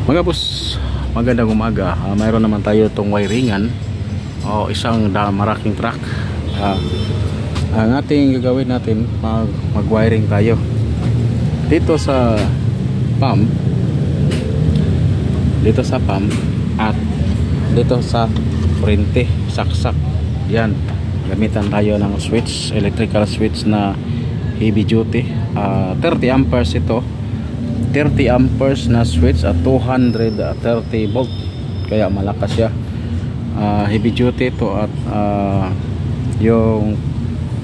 Mga boss, magandang umaga. Mayroon naman tayo itong wiringan o isang maraking truck. Ang ating gagawin natin, mag-wiring tayo dito sa pump, at dito sa kurente, saksak. Yan, gamitan tayo ng switch, electrical switch na heavy duty. 30 amperes ito, 30 amperes na switch at 230 volt, kaya malakas siya. Heavy duty ito at yung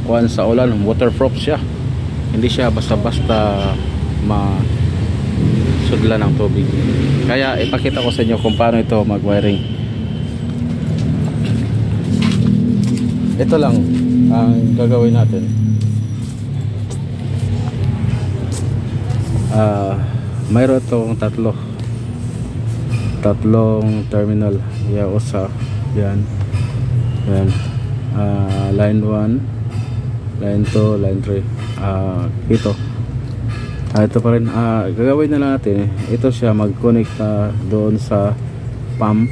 kuwan sa ulan, waterproof siya, hindi siya basta-basta masudla ng tubig. Kaya ipakita ko sa inyo kung paano ito mag-wiring. Ito lang ang gagawin natin. Mayroon itong tatlong terminal. Yan, usa. Yan. Line 1, line 2, line 3. Ito. Ito pa rin. Gagawin na lang natin. Ito siya, mag-connect doon sa pump.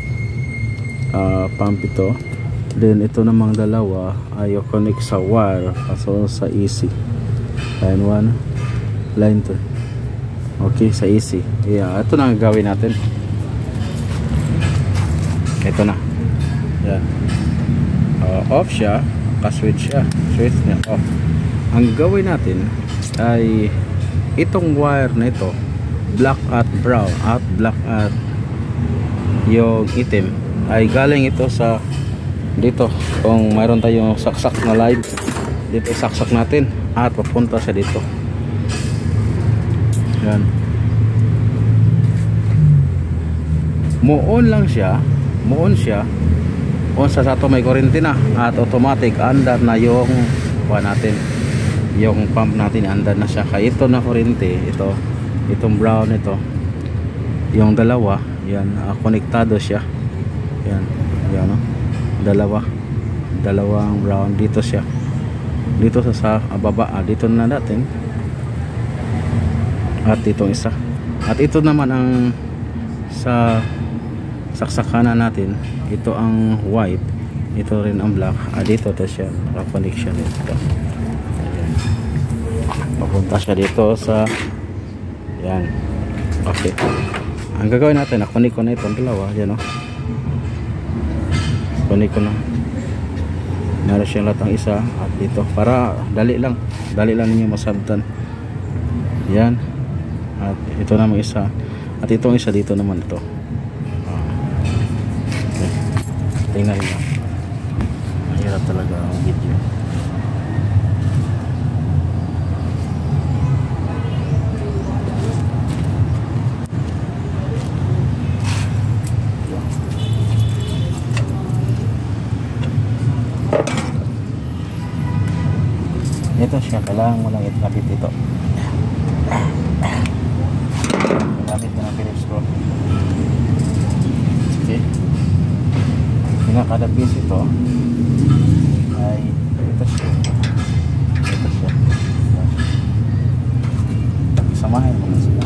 Pump ito. Then ito namang dalawa ay connect sa wire. So sa AC. Line 1, line 2. Okay, sa AC. Yeah, ito na ang gagawin natin. Ito na. Yan. Off siya, ka-switch siya. Switch niya off. Ang gagawin natin ay itong wire na ito, black at brown at black at yung itim, ay galing ito sa dito. Kung mayroon tayong saksak na live dito, saksak natin at papunta siya dito. Yan. Muon lang siya, on sa sato may kuryente na at automatic andar na yung natin, yung pump natin, andar na siya. Kaya ito na kuryente, itong brown, ito yung dalawa, yan, konektado siya. Yan, no? Dalawang brown dito siya, dito sa baba, dito na natin, at itong isa, at ito naman ang sa saksakanan natin, ito ang white, ito rin ang black. Dito to siya, naka-connection dito. Ayan, papunta siya dito sa yan. Okay, ang gagawin natin, nakunik ko na itong dalawa. Yan, no? Kunik ko na, naroon siya lahat ang isa at dito, para dali lang ninyo masabtan. Yan. At ito naman isa, at itong isa dito naman ito. Okay. Tingnan nyo, mahirap talaga ang video. Ito siya, kailangan mo lang itakit ito. Gamit ko ng Phillips screw. Okay. Kada piece ito ay ito siya. Samahin mo na sila.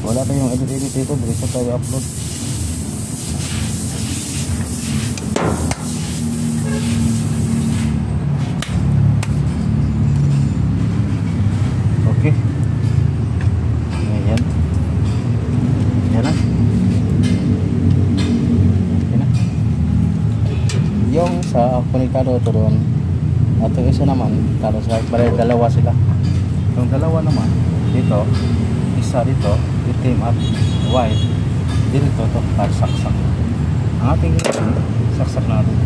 Wala tayong edit dito, diretso tayo upload. Okay. Ayan. Yan na. Yan na. Yung sa konektado ito doon, at yung isa naman, tapos dalawa sila. Yung dalawa naman, dito, isa dito, itim at white, dito to, para saksak. Ang ating saksak natin.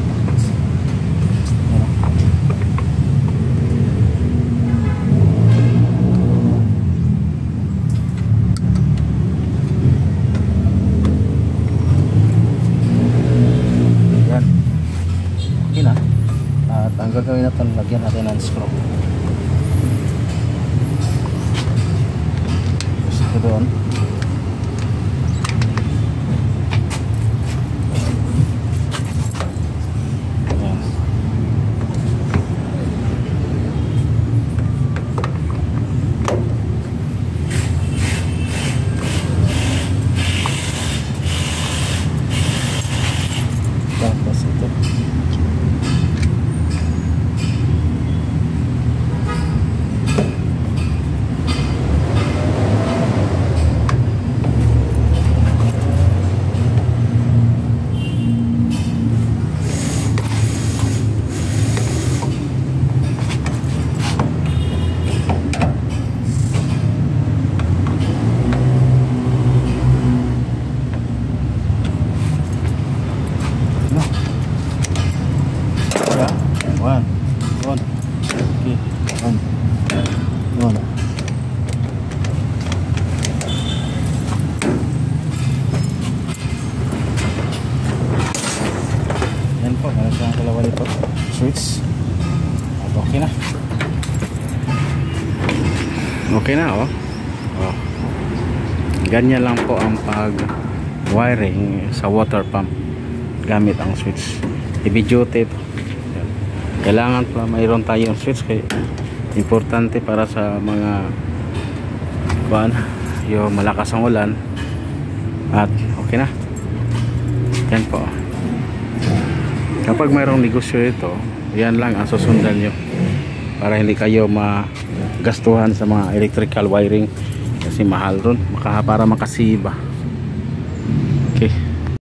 ang gagawin natin, lagyan natin ng screw. Ito doon. Tapos ito. One. Okay. One. Yan po, meron siyang dalawa dito. Switch. At okay na. Okay na, oh. Oh. Ganyan lang po ang pag wiring sa water pump gamit ang switch. Heavy duty ito. Kailangan pa mayroon tayong switch kaya importante para sa mga yung malakas ang ulan. At okay na. Yan po. Kapag mayroong negosyo ito, yan lang ang susundan nyo para hindi kayo magastuhan sa mga electrical wiring kasi mahal ron para makasiba.